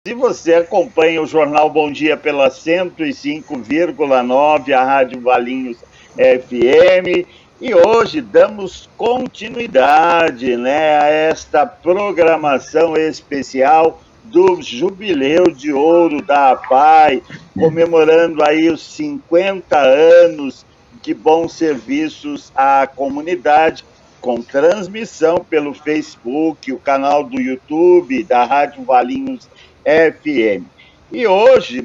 Se você acompanha o Jornal Bom Dia pela 105,9, a Rádio Valinhos FM, e hoje damos continuidade, né, a esta programação especial do Jubileu de Ouro da APAI, comemorando aí os 50 anos de bons serviços à comunidade, com transmissão pelo Facebook, o canal do YouTube da Rádio Valinhos FM. E hoje,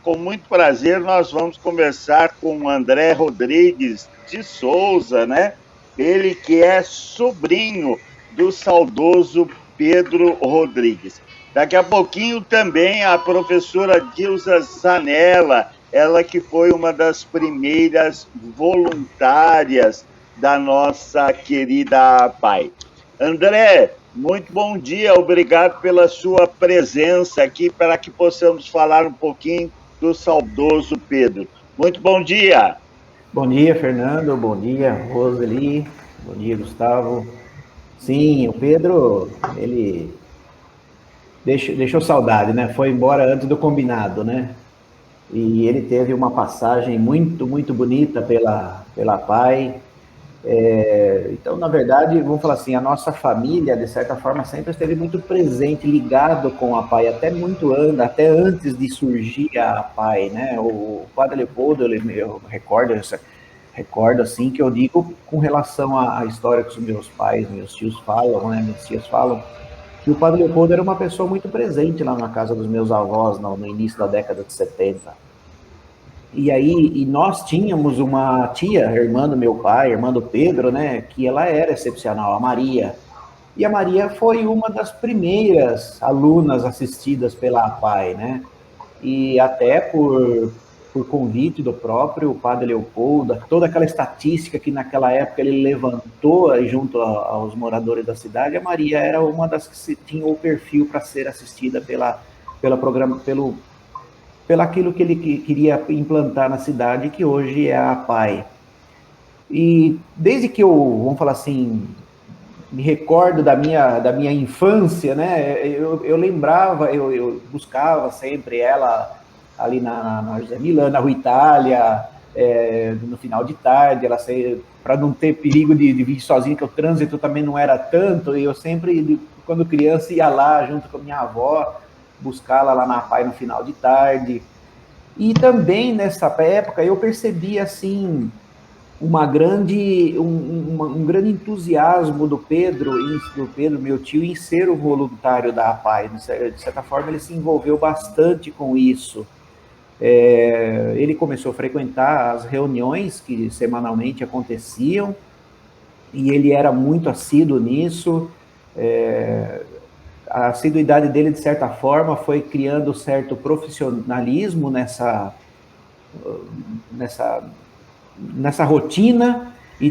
com muito prazer, nós vamos conversar com o André Rodrigues de Souza, né? Ele que é sobrinho do saudoso Pedro Rodrigues. Daqui a pouquinho também a professora Dilza Zanella, ela que foi uma das primeiras voluntárias da nossa querida APAI. André, muito bom dia, obrigado pela sua presença aqui para que possamos falar um pouquinho do saudoso Pedro. Muito bom dia. Bom dia, Fernando, bom dia, Roseli, bom dia, Gustavo. Sim, o Pedro, ele deixou saudade, né? Foi embora antes do combinado, né? E ele teve uma passagem muito, muito bonita pela PAI. Então, na verdade, vamos falar assim, a nossa família, de certa forma, sempre esteve muito presente, ligado com a PAI, até antes de surgir a PAI, né? O Padre Leopoldo, eu recordo assim, que eu digo com relação à história que os meus pais, meus tios falam, né? Minhas tias falam, que o Padre Leopoldo era uma pessoa muito presente lá na casa dos meus avós, no início da década de 70. E nós tínhamos uma tia, irmã do meu pai, irmã do Pedro, né, que ela era excepcional, a Maria. E a Maria foi uma das primeiras alunas assistidas pela APAI, né? E até por convite do próprio Padre Leopoldo, toda aquela estatística que naquela época ele levantou junto aos moradores da cidade, a Maria era uma das que tinha o perfil para ser assistida pelo aquilo que ele queria implantar na cidade, que hoje é a APAI. E desde que vamos falar assim, me recordo da minha infância, né, eu lembrava, eu buscava sempre ela ali na José Milano, na Rua Itália, no final de tarde, ela para não ter perigo de vir sozinha, que o trânsito também não era tanto, e eu sempre, quando criança, ia lá junto com a minha avó, buscá-la lá na APAI no final de tarde. E também nessa época eu percebi assim um grande entusiasmo do Pedro, meu tio, em ser o voluntário da APAI. De certa forma ele se envolveu bastante com isso. Ele começou a frequentar as reuniões que semanalmente aconteciam e ele era muito assíduo nisso. A assiduidade dele, de certa forma, foi criando certo profissionalismo nessa rotina e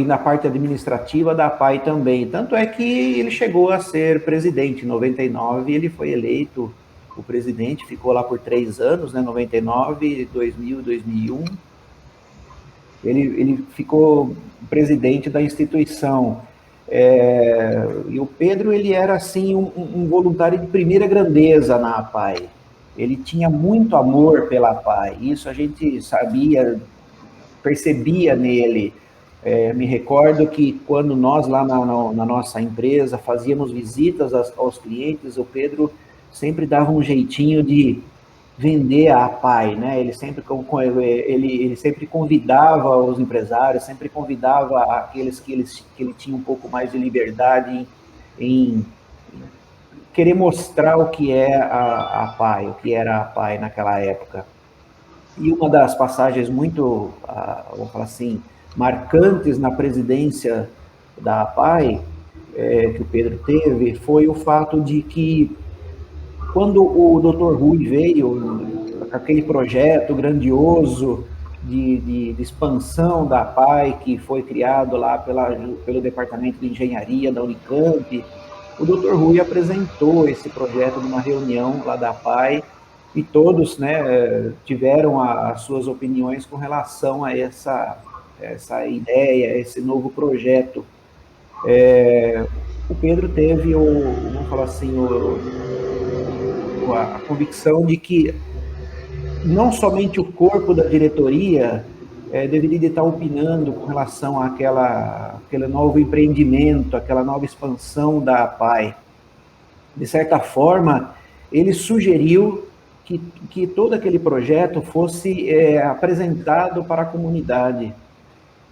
na parte administrativa da APAI também. Tanto é que ele chegou a ser presidente. Em 99, ele foi eleito o presidente, ficou lá por 3 anos, né, 99, 2000, 2001. Ele ficou presidente da instituição. E o Pedro, ele era assim um voluntário de primeira grandeza na APAI. Ele tinha muito amor pela APAI, isso a gente sabia, percebia nele. Me recordo que quando nós lá na nossa empresa fazíamos visitas aos clientes, o Pedro sempre dava um jeitinho de vender a APAI, né? Ele sempre convidava os empresários, sempre convidava aqueles que ele tinha um pouco mais de liberdade em querer mostrar o que é a APAI, o que era a APAI naquela época. E uma das passagens muito, vamos falar assim, marcantes na presidência da APAI, que o Pedro teve, foi o fato de que quando o Dr. Rui veio com aquele projeto grandioso de expansão da APAI, que foi criado lá pelo Departamento de Engenharia da Unicamp, o Dr. Rui apresentou esse projeto numa reunião lá da APAI e todos, né, tiveram as suas opiniões com relação a essa ideia, esse novo projeto. O Pedro teve vamos falar assim, a convicção de que não somente o corpo da diretoria deveria estar opinando com relação àquele novo empreendimento, aquela nova expansão da APAE. De certa forma, ele sugeriu que todo aquele projeto fosse apresentado para a comunidade.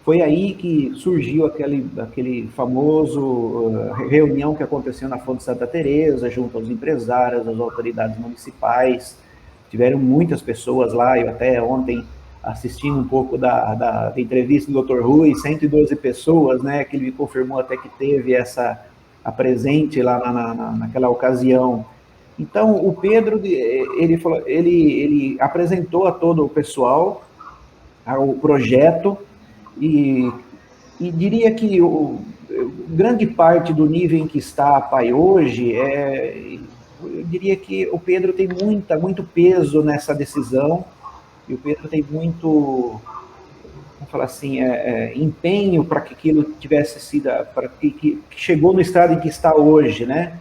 Foi aí que surgiu aquele famoso reunião que aconteceu na Fonte Santa Teresa, junto aos empresários, às autoridades municipais. Tiveram muitas pessoas lá, eu até ontem assisti um pouco da entrevista do Dr. Rui, 112 pessoas, né, que ele me confirmou até que teve a presente lá naquela ocasião. Então, o Pedro, ele apresentou a todo o pessoal o projeto, e diria que grande parte do nível em que está a PAI hoje, eu diria que o Pedro tem muito peso nessa decisão, e o Pedro tem muito, vamos falar assim, empenho para que aquilo tivesse sido, para que chegou no estado em que está hoje, né?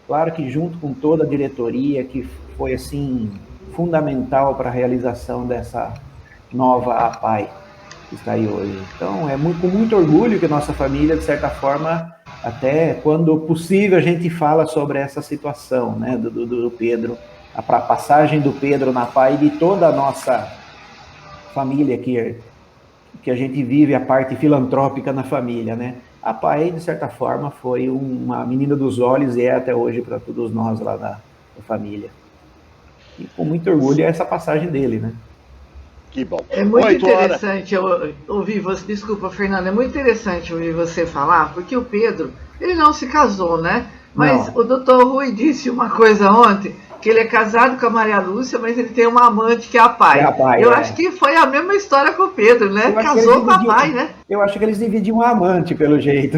Claro que junto com toda a diretoria, que foi, assim, fundamental para a realização dessa nova APAI que está aí hoje. Então, com muito orgulho que a nossa família, de certa forma, até quando possível, a gente fala sobre essa situação, né, do Pedro, a passagem do Pedro na APAI e de toda a nossa família que a gente vive a parte filantrópica na família, né? A APAI, de certa forma, foi uma menina dos olhos e é até hoje para todos nós lá da família. E com muito orgulho é essa passagem dele, né? Que bom. É muito interessante ouvir você, desculpa, Fernando, é muito interessante ouvir você falar, porque o Pedro, ele não se casou, né? Mas não. O doutor Rui disse uma coisa ontem, que ele é casado com a Maria Lúcia, mas ele tem uma amante que é a PAI. Eu acho que foi a mesma história com o Pedro, né? Casou com a PAI, né? Eu acho que eles dividiam a amante, pelo jeito.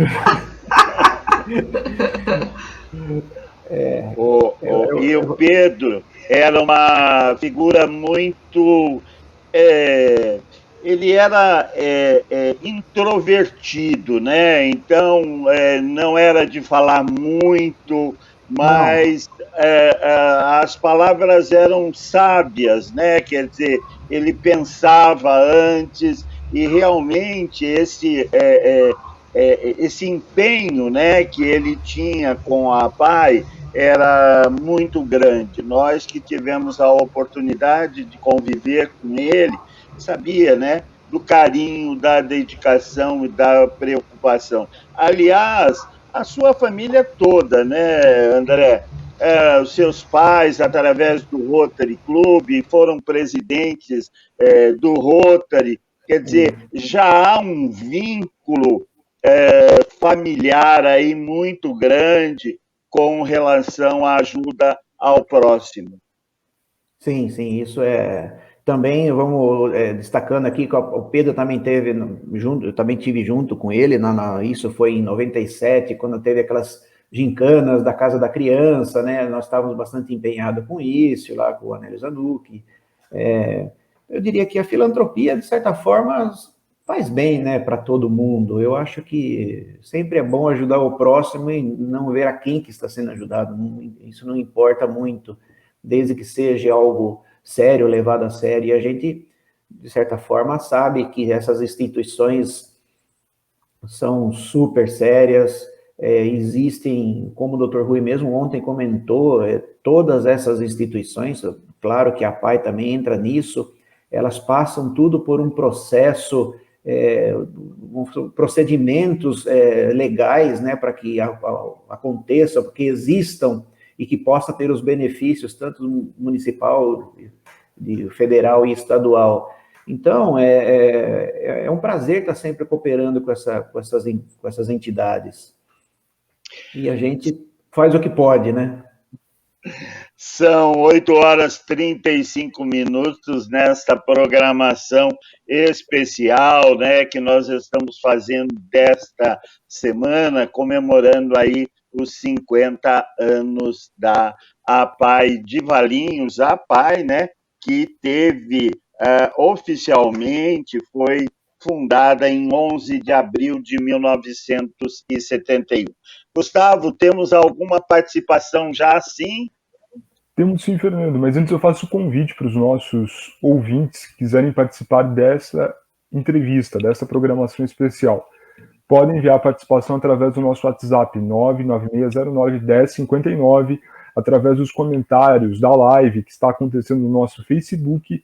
E o Pedro era uma figura muito... ele era introvertido, né? Então não era de falar muito, mas as palavras eram sábias, né? Quer dizer, ele pensava antes e realmente esse empenho, né, que ele tinha com a PAI era muito grande. Nós que tivemos a oportunidade de conviver com ele, sabia, né, do carinho, da dedicação e da preocupação. Aliás, a sua família toda, né, André? Os seus pais, através do Rotary Club, foram presidentes do Rotary. Quer dizer, já há um vínculo familiar aí muito grande com relação à ajuda ao próximo. Sim, isso também vamos destacando aqui que o Pedro também teve junto, eu também tive junto com ele, isso foi em 97, quando teve aquelas gincanas da Casa da Criança, né? Nós estávamos bastante empenhados com isso, lá com o Anélio Zanucchi. Eu diria que a filantropia, de certa forma, faz bem, né, para todo mundo. Eu acho que sempre é bom ajudar o próximo e não ver a quem que está sendo ajudado. Isso não importa muito, desde que seja algo sério, levado a sério. E a gente, de certa forma, sabe que essas instituições são super sérias, existem, como o Dr. Rui mesmo ontem comentou, todas essas instituições, claro que a PAI também entra nisso, elas passam tudo por um processo, procedimentos legais, né, para que aconteça, porque existam e que possa ter os benefícios, tanto municipal, federal e estadual. Então, é um prazer estar sempre cooperando com essas entidades. E a gente faz o que pode, né? São 8h35 nesta programação especial, né, que nós estamos fazendo desta semana, comemorando aí os 50 anos da APAI de Valinhos, a APAI, né, que teve oficialmente, foi fundada em 11 de abril de 1971. Gustavo, temos alguma participação já, sim? Temos sim, Fernando, mas antes eu faço o convite para os nossos ouvintes que quiserem participar dessa entrevista, dessa programação especial. Podem enviar a participação através do nosso WhatsApp 996091059, através dos comentários da live que está acontecendo no nosso Facebook,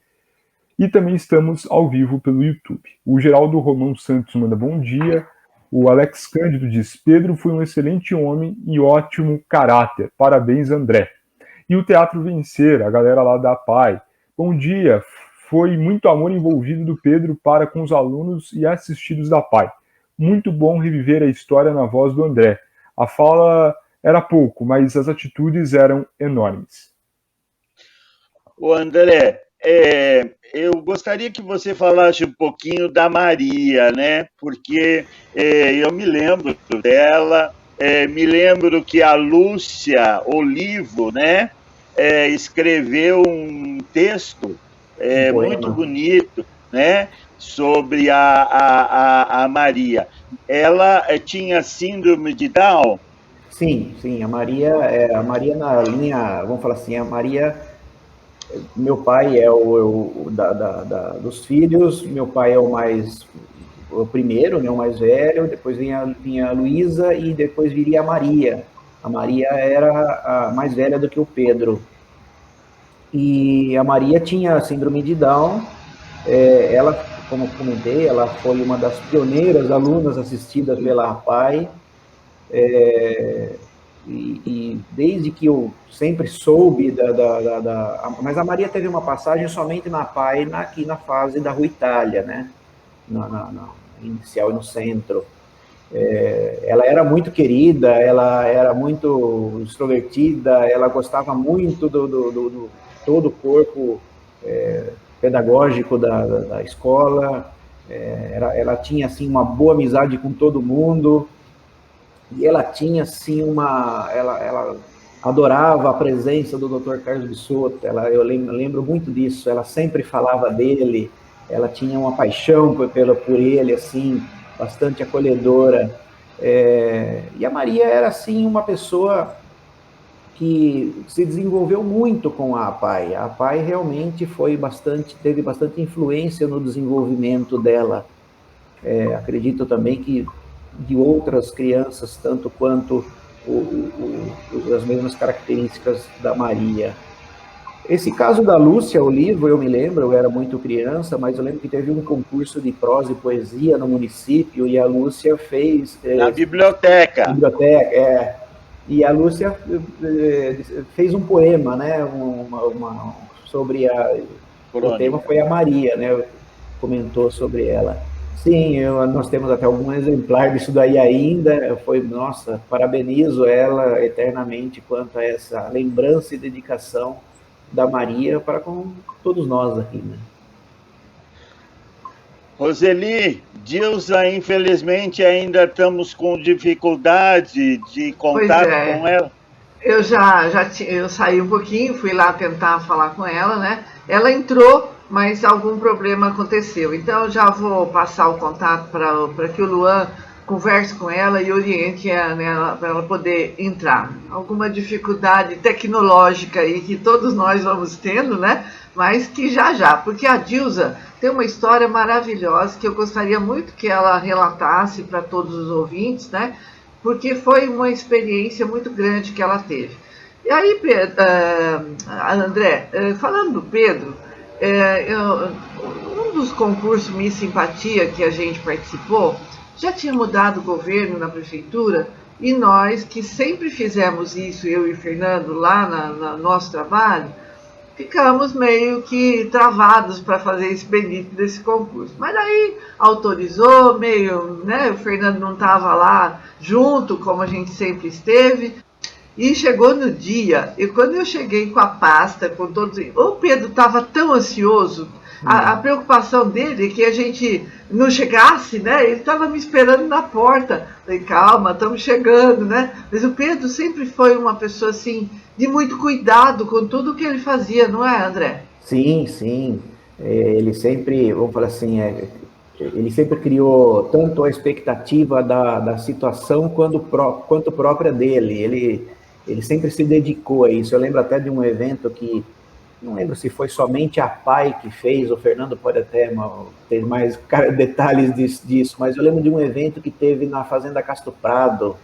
e também estamos ao vivo pelo YouTube. O Geraldo Romão Santos manda bom dia. O Alex Cândido diz: Pedro foi um excelente homem e ótimo caráter. Parabéns, André. E o Teatro Vencer, a galera lá da PAI. Bom dia. Foi muito amor envolvido do Pedro para com os alunos e assistidos da PAI. Muito bom reviver a história na voz do André. A fala era pouco, mas as atitudes eram enormes. O André, eu gostaria que você falasse um pouquinho da Maria, né? Porque eu me lembro dela, me lembro que a Lúcia Olivo, né, escreveu um texto muito bonito, né, sobre a Maria. Ela tinha síndrome de Down? Sim, a Maria na linha, vamos falar assim, a Maria... Meu pai é dos filhos, meu pai é o primeiro, né, o mais velho, depois vinha a Luísa e depois viria a Maria. A Maria era a mais velha do que o Pedro. E a Maria tinha síndrome de Down. Ela, como comentei, ela foi uma das pioneiras alunas assistidas pela APAE. E desde que eu sempre soube mas a Maria teve uma passagem somente na PAI, aqui na fase da Rua Itália, né? Na inicial e no centro. Ela era muito querida, ela era muito extrovertida, ela gostava muito do todo o corpo pedagógico da escola. Ela tinha assim uma boa amizade com todo mundo. E ela tinha, assim, ela adorava a presença do Dr. Carlos de Souto, eu lembro muito disso, ela sempre falava dele, ela tinha uma paixão por ele, assim, bastante acolhedora. E a Maria era, assim, uma pessoa que se desenvolveu muito com a APAE. A APAE realmente teve bastante influência no desenvolvimento dela. Acredito também que de outras crianças, tanto quanto as mesmas características da Maria. Esse caso da Lúcia Olivo, eu me lembro, eu era muito criança, mas eu lembro que teve um concurso de prosa e poesia no município, e a Lúcia fez... Na biblioteca. E a Lúcia fez um poema, né, sobre o tema foi a Maria, né, comentou sobre ela. Sim, nós temos até algum exemplar disso daí ainda. Nossa, parabenizo ela eternamente quanto a essa lembrança e dedicação da Maria para com todos nós aqui, né? Roseli, Dilsa, infelizmente ainda estamos com dificuldade de contato com ela. Eu saí um pouquinho, fui lá tentar falar com ela, né? Ela entrou, mas algum problema aconteceu. Então, já vou passar o contato para que o Luan converse com ela e oriente ela para ela poder entrar. Alguma dificuldade tecnológica aí que todos nós vamos tendo, né? Mas que já, porque a Dilsa tem uma história maravilhosa que eu gostaria muito que ela relatasse para todos os ouvintes, né? Porque foi uma experiência muito grande que ela teve. E aí, André, falando do Pedro, um dos concursos Miss Simpatia que a gente participou, já tinha mudado o governo na prefeitura, e nós que sempre fizemos isso, eu e o Fernando, lá no nosso trabalho, ficamos meio que travados para fazer esse bendito desse concurso. Mas aí autorizou, né, o Fernando não estava lá junto, como a gente sempre esteve. E chegou no dia, e quando eu cheguei com a pasta, com todos... O Pedro estava tão ansioso, a preocupação dele é que a gente não chegasse, né? Ele estava me esperando na porta. Falei, calma, estamos chegando, né? Mas o Pedro sempre foi uma pessoa, assim, de muito cuidado com tudo que ele fazia, não é, André? Sim. Ele sempre, vamos falar assim, ele sempre criou tanto a expectativa da situação quanto própria dele. ele sempre se dedicou a isso. Eu lembro até de um evento que, não lembro se foi somente a PAI que fez, o Fernando pode até ter mais detalhes disso, mas eu lembro de um evento que teve na Fazenda Castro Prado,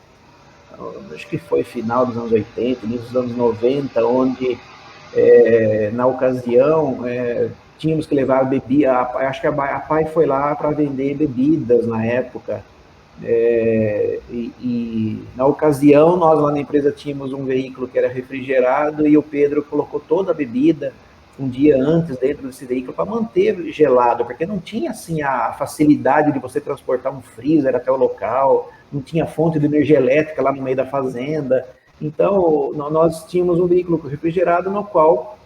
acho que foi final dos anos 80, início dos anos 90, onde, na ocasião, tínhamos que levar bebida, acho que a PAI foi lá para vender bebidas na época, e na ocasião, nós lá na empresa tínhamos um veículo que era refrigerado e o Pedro colocou toda a bebida um dia antes dentro desse veículo para manter gelado, porque não tinha assim a facilidade de você transportar um freezer até o local, não tinha fonte de energia elétrica lá no meio da fazenda. Então, nós tínhamos um veículo refrigerado no qual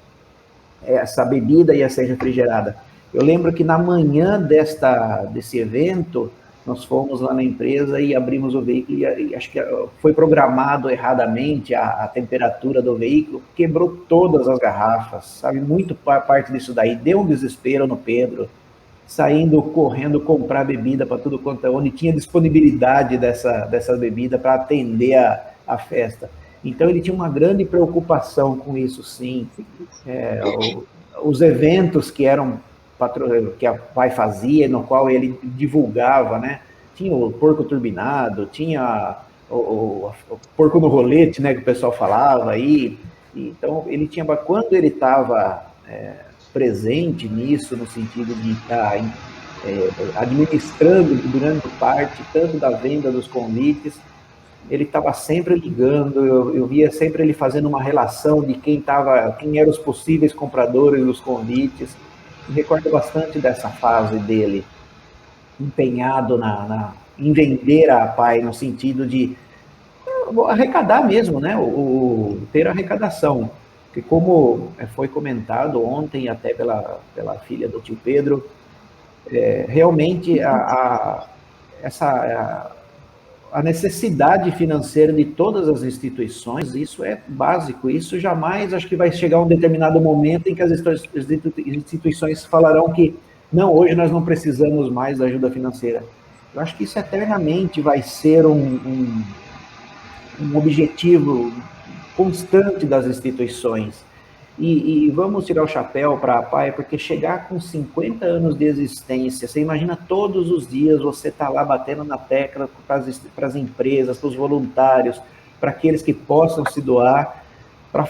essa bebida ia ser refrigerada. Eu lembro que na manhã desse evento, nós fomos lá na empresa e abrimos o veículo e acho que foi programado erradamente a temperatura do veículo, quebrou todas as garrafas, sabe? Muito parte disso daí. Deu um desespero no Pedro, saindo, correndo, comprar bebida para tudo quanto é onde tinha disponibilidade dessa bebida para atender a festa. Então, ele tinha uma grande preocupação com isso, sim. Os eventos que a PAI fazia, no qual ele divulgava, né? Tinha o porco turbinado, tinha o porco no rolete, né? Que o pessoal falava aí. Então, ele tinha, quando ele estava presente nisso, no sentido de estar administrando grande parte, tanto da venda dos convites, ele estava sempre ligando, eu via sempre ele fazendo uma relação de quem eram os possíveis compradores dos convites. Me recordo bastante dessa fase dele, empenhado em vender a PAI, no sentido de arrecadar mesmo, né? Ter arrecadação. Porque como foi comentado ontem, até pela filha do tio Pedro, realmente a necessidade financeira de todas as instituições, isso é básico, isso jamais acho que vai chegar um determinado momento em que as instituições falarão que não, hoje nós não precisamos mais da ajuda financeira. Eu acho que isso eternamente vai ser um objetivo constante das instituições. E vamos tirar o chapéu para a PAI, porque chegar com 50 anos de existência, você imagina todos os dias você tá lá batendo na tecla para as empresas, para os voluntários, para aqueles que possam se doar, para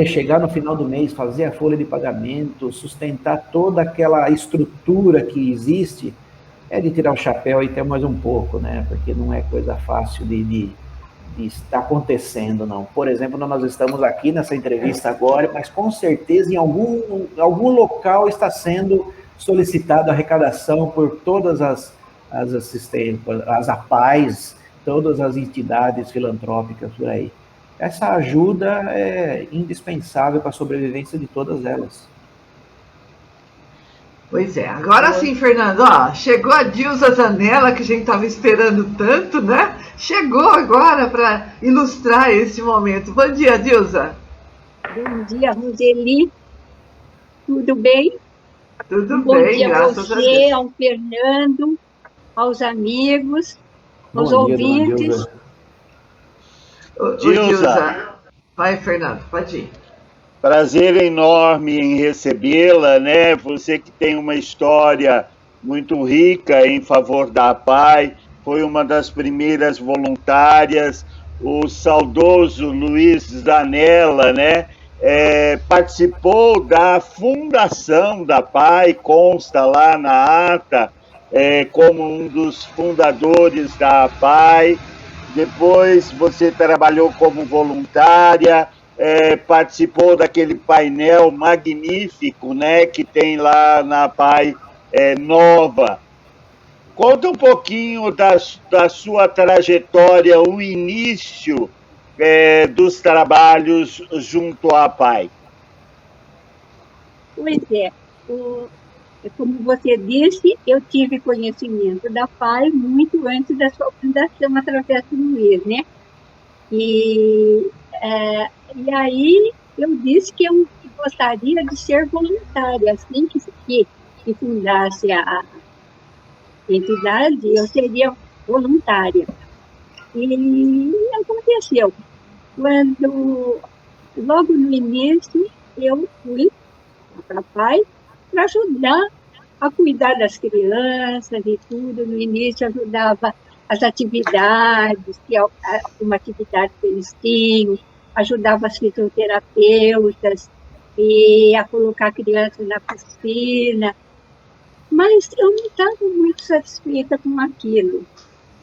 chegar no final do mês, fazer a folha de pagamento, sustentar toda aquela estrutura que existe, é de tirar o chapéu e ter mais um pouco, né? Porque não é coisa fácil de estar acontecendo, não. Por exemplo, nós estamos aqui nessa entrevista agora, mas com certeza em algum local está sendo solicitada arrecadação por todas as APAES, todas as entidades filantrópicas por aí. Essa ajuda é indispensável para a sobrevivência de todas elas. Pois é, agora sim, Fernando, chegou a Dilza Zanella, que a gente estava esperando tanto, né? Chegou agora para ilustrar esse momento. Bom dia, Dilza. Bom dia, Roseli. Tudo bem? Tudo bem, graças a Deus. Bom dia ao Fernando, aos amigos, aos ouvintes. Dilza. Vai, Fernando, pode ir. Prazer enorme em recebê-la, né? Você que tem uma história muito rica em favor da PAI, foi uma das primeiras voluntárias, o saudoso Luiz Zanella, né? Participou da fundação da PAI, consta lá na ata, como um dos fundadores da PAI. Depois você trabalhou como voluntária, participou daquele painel magnífico, né, que tem lá na PAI Nova. Conta um pouquinho da sua trajetória, o início dos trabalhos junto à PAI. Pois é, como você disse, eu tive conhecimento da PAI muito antes da sua fundação, através do Luiz, né? E aí eu disse que eu gostaria de ser voluntária, assim que fundasse a entidade, eu seria voluntária. E aconteceu. quando, logo no início, eu fui para pai para ajudar a cuidar das crianças e tudo. No início, ajudava as atividades, uma atividade que eles tinham, ajudava as fisioterapeutas e a colocar a criança na piscina. Mas eu não estava muito satisfeita com aquilo.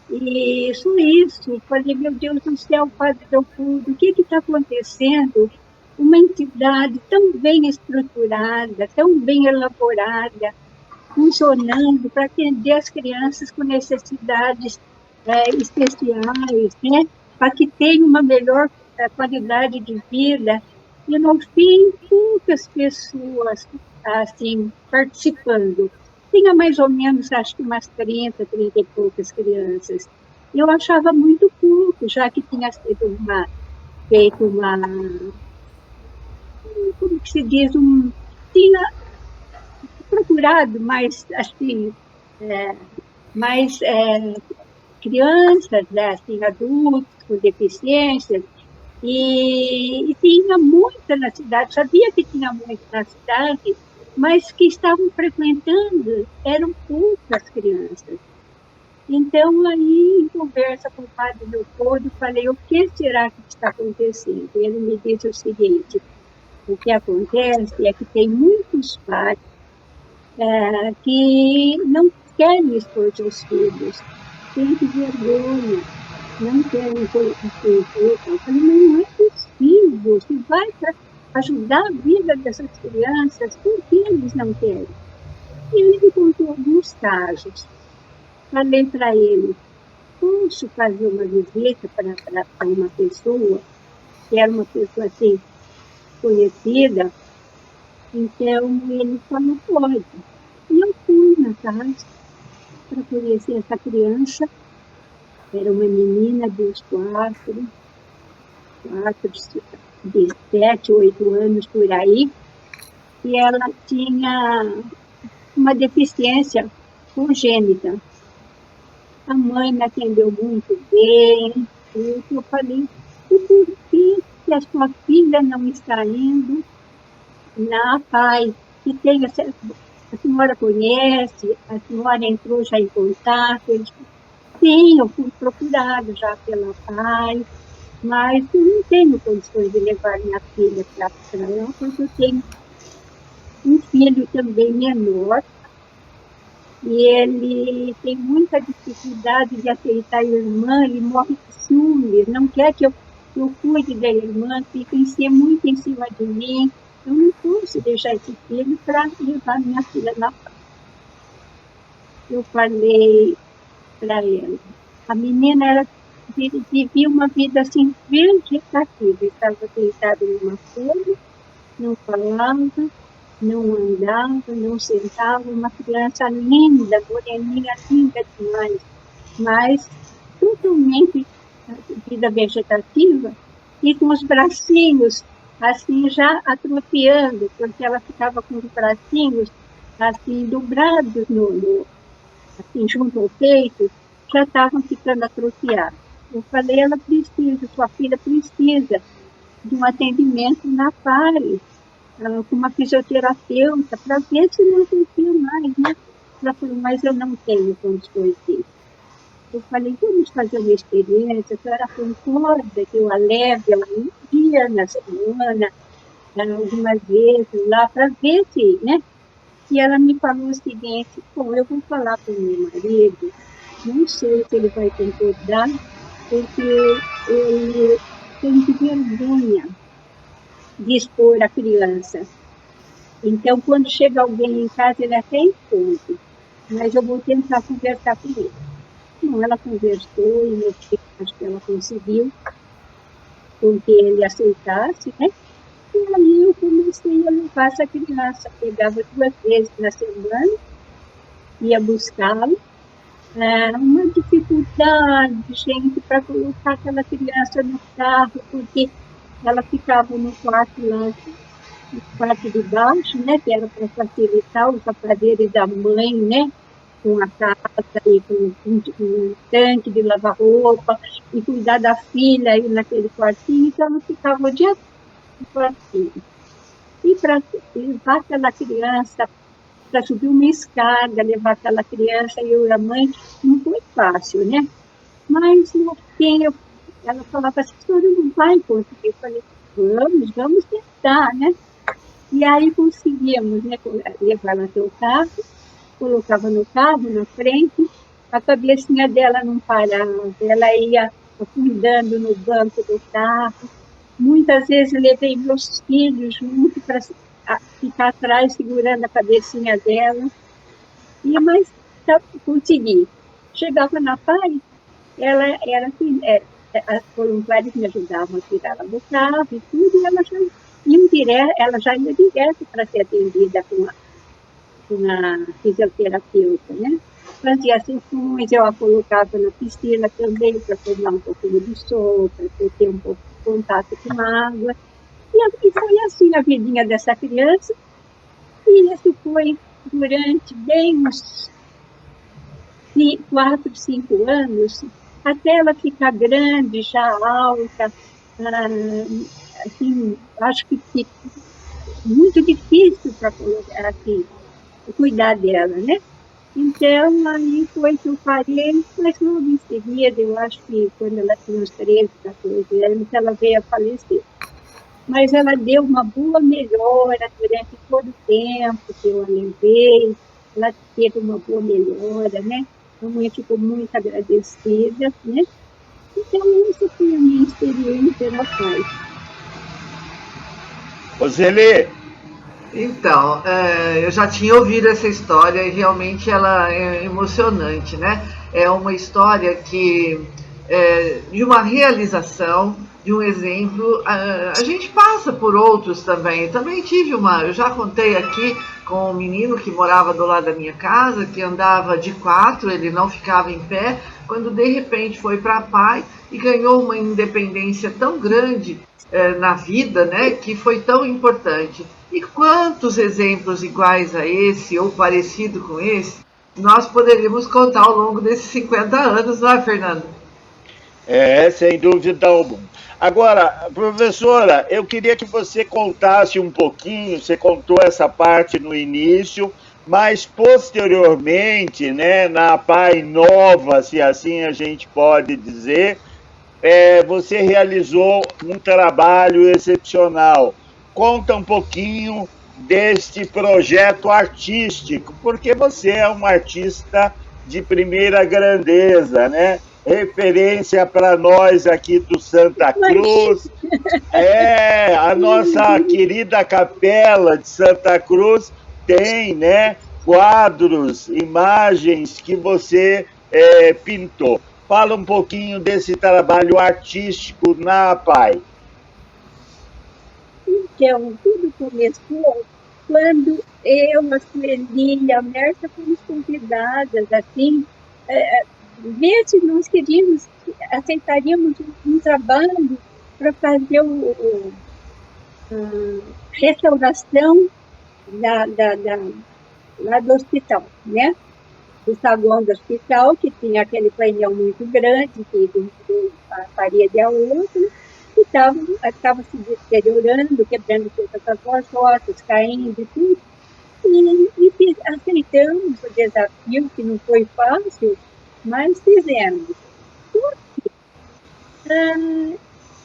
E só isso, falei, meu Deus do céu, Padre Leopoldo, o que está acontecendo? Uma entidade tão bem estruturada, tão bem elaborada, funcionando para atender as crianças com necessidades especiais, né? Para que tenham uma melhor qualidade de vida. E, no fim, poucas pessoas assim, participando. Tinha mais ou menos, acho que umas 30 e poucas crianças. Eu achava muito pouco, já que tinha sido feito uma, como que se diz, tinha procurado mais, assim, mais crianças, né, assim, adultos com deficiências, e tinha muita na cidade, sabia que tinha muito na cidade, mas que estavam frequentando eram poucas crianças. Então, aí, em conversa com o Padre Leopoldo, falei, o que será que está acontecendo? E ele me disse o seguinte, o que acontece é que tem muitos pais que não querem expor seus filhos, têm vergonha, não querem expor. Eu falei, não é possível, se vai ajudar a vida dessas crianças, por que eles não querem? E ele me contou alguns casos. Falei para ele, posso fazer uma visita para uma pessoa, que era uma pessoa assim, conhecida? Então, ele falou, pode. E eu fui na casa para conhecer essa criança. Era uma menina de 7, 8 anos por aí, e ela tinha uma deficiência congênita. A mãe me atendeu muito bem, e eu falei, e por que a sua filha não está indo na PAI? Que tem, a senhora conhece, a senhora entrou já em contato? Sim, eu fui procurada já pela PAI, mas eu não tenho condições de levar minha filha para lá, porque eu tenho um filho também menor, e ele tem muita dificuldade de aceitar a irmã, ele morre de ciúmes, não quer que eu cuide da irmã, fica muito em cima de mim. Eu não posso deixar esse filho para levar minha filha na PAI. Eu falei para ela, a menina vivia uma vida assim vegetativa, estava deitada numa folha, não falava, não andava, não sentava, uma criança linda, moreninha, linda demais, mas totalmente vida vegetativa e com os bracinhos assim já atrofiando, porque ela ficava com os bracinhos assim dobrados assim, junto ao peito, já estavam ficando atrofiados. Eu falei, ela precisa, sua filha precisa de um atendimento na PAI, com uma fisioterapeuta, para ver se não atrofia mais, né? Ela falou, mas eu não tenho condições disso. Eu falei, vamos fazer uma experiência, a senhora concorda que eu a leve ela um dia na semana, algumas vezes lá, para ver se, né? E ela me falou o seguinte, bom, eu vou falar para o meu marido, não sei se ele vai concordar, porque ele tem vergonha de expor a criança. Então, quando chega alguém em casa, ele até esconde, mas eu vou tentar conversar com ele. Bom, ela conversou e acho que ela conseguiu com que ele aceitasse, né? E aí eu comecei a levar essa criança, pegava 2 vezes na semana, ia buscá-la. Uma dificuldade, gente, para colocar aquela criança no carro, porque ela ficava no quarto lá, no quarto de baixo, né, que era para facilitar os afazeres da mãe, né, com a casa, e com um tanque de lavar roupa, e cuidar da filha aí naquele quartinho, então ela ficava o dia todo no quartinho. E para levar aquela criança, para subir uma escada, levar aquela criança, eu e a mãe, não foi fácil, né? Mas, no fim, ela falava assim, a senhora não vai conseguir. Eu falei, vamos tentar, né? E aí conseguimos, né, levar no seu carro, colocava no carro, na frente, a cabecinha dela não parava, ela ia afundando no banco do carro. Muitas vezes levei meus filhos junto para ficar atrás, segurando a cabecinha dela. Mas consegui. Chegava na PAI, ela era assim, as voluntárias me ajudavam a tirar ela do carro e tudo, e ela já ia direto para ser atendida com a fisioterapeuta, né? Fazia sessões, eu a colocava na piscina também para tomar um pouquinho de sol, para ter um pouco de contato com a água. E foi assim a vidinha dessa criança, e isso foi durante bem uns 4, 5 anos, até ela ficar grande, já alta, assim, acho que muito difícil para assim, cuidar dela, né? Então, aí foi que eu parei, mas logo em seguida, eu acho que quando ela tinha uns 13, 14 anos, ela veio a falecer. Mas ela deu uma boa melhora durante todo o tempo que eu a levei, ela teve uma boa melhora, né? A mãe ficou muito agradecida, né? Então, essa foi a minha experiência na PAI. Roseli. Então, eu já tinha ouvido essa história e realmente ela é emocionante, né? É uma história de uma realização, de um exemplo. A gente passa por outros também. Também eu já contei aqui com um menino que morava do lado da minha casa, que andava de 4, ele não ficava em pé, quando de repente foi para a PAI e ganhou uma independência tão grande na vida, né, que foi tão importante. E quantos exemplos iguais a esse, ou parecido com esse, nós poderíamos contar ao longo desses 50 anos, não é, Fernando? Sem dúvida alguma. Agora, professora, eu queria que você contasse um pouquinho, você contou essa parte no início, mas posteriormente, né, na PAI Nova, se assim a gente pode dizer, você realizou um trabalho excepcional. Conta um pouquinho deste projeto artístico, porque você é uma artista de primeira grandeza, né? Referência para nós aqui do Santa Cruz. A nossa querida capela de Santa Cruz tem, né, quadros, imagens que você pintou. Fala um pouquinho desse trabalho artístico na PAI. Então, tudo começou quando eu, a Sueli e a Mércia fomos convidadas, assim, ver se nós aceitaríamos um trabalho para fazer a restauração lá do hospital, né? Do saguão do hospital, que tinha aquele painel muito grande, que a parede é outra, e estava se deteriorando, quebrando todas as rochas, caindo e tudo. E aceitamos o desafio, que não foi fácil, mas fizemos.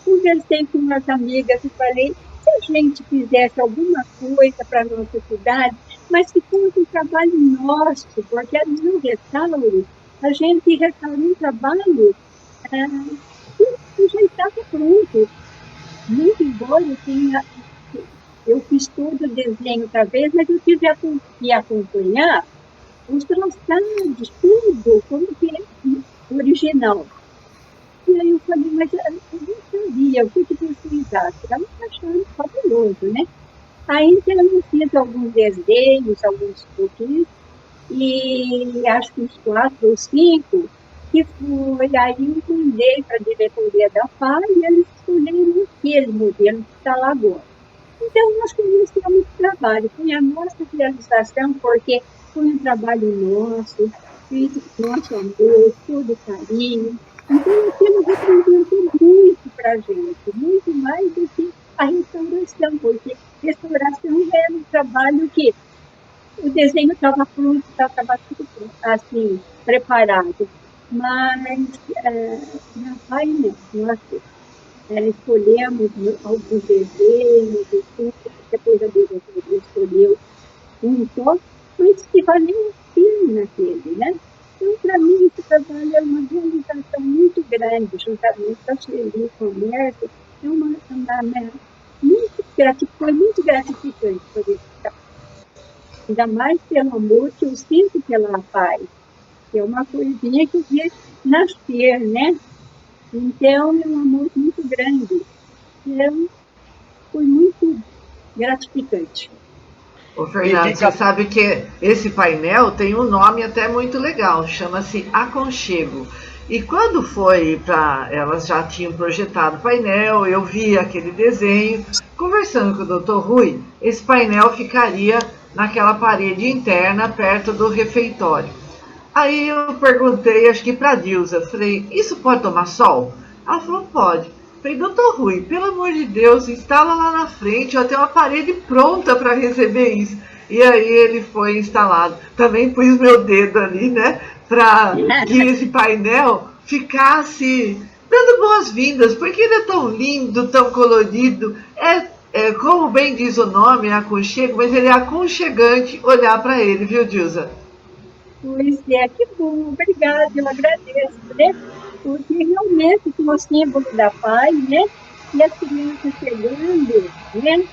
Conversei com umas amigas e falei, se a gente fizesse alguma coisa para a nossa cidade, mas que fosse um trabalho nosso, porque no restauro, a gente restaurou um trabalho que já estava pronto. Muito embora eu fiz todo o desenho outra vez, mas eu tive que acompanhar os traçados, tudo, como que é original. E aí eu falei, mas eu não sabia, o que vocês acham? Ela está achando fabuloso, né? Aí então eu fiz alguns desenhos, alguns pouquinhos, e acho que uns 4 ou 5, que foi, aí eu mandei para a diretoria da PAI e eles escolheram aquele modelo que está lá agora. Então, nós começamos o trabalho, foi a nossa realização, porque foi um trabalho nosso, feito com nosso amor, todo carinho. Então, aquilo representou muito para a gente, muito mais do que a restauração, porque restauração era um trabalho que o desenho estava pronto, estava tudo assim, preparado. Mas na PAI, nós escolhemos alguns desenhos, e tudo, depois a diretoria escolheu um só, mas que valeu a pena aquele, né? Então, para mim, esse trabalho é uma realização muito grande, juntamente com a Sueli Comércio, foi muito gratificante por esse trabalho. Ainda mais pelo amor que eu sinto pela paz, que é uma coisinha que eu vi nascer, né? Então, é um amor muito grande. Então, foi muito gratificante. Ô, Fernando, você sabe que esse painel tem um nome até muito legal, chama-se Aconchego. E quando foi para... Elas já tinham projetado o painel, eu vi aquele desenho. Conversando com o Dr. Rui, esse painel ficaria naquela parede interna, perto do refeitório. Aí eu perguntei, acho que para a Dilza, falei, isso pode tomar sol? Ela falou, pode. Falei, doutor Rui, pelo amor de Deus, instala lá na frente, ó, tem uma parede pronta para receber isso. E aí ele foi instalado. Também pus meu dedo ali, né, para que esse painel ficasse dando boas-vindas, porque ele é tão lindo, tão colorido, como bem diz o nome, é aconchego, mas ele é aconchegante olhar para ele, viu, Dilza? Pois é, que bom, obrigada, eu agradeço, né? Porque realmente tem o símbolo da paz, né? E as crianças chegando, né?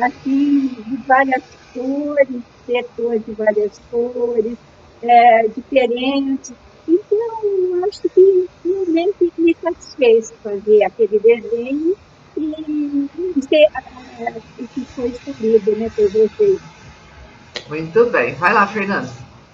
Assim, de várias cores, setores de várias cores, diferentes. Então, eu acho que realmente me satisfez fazer aquele desenho e que foi escolhido, né, por vocês. Muito bem. Vai lá, Fernanda.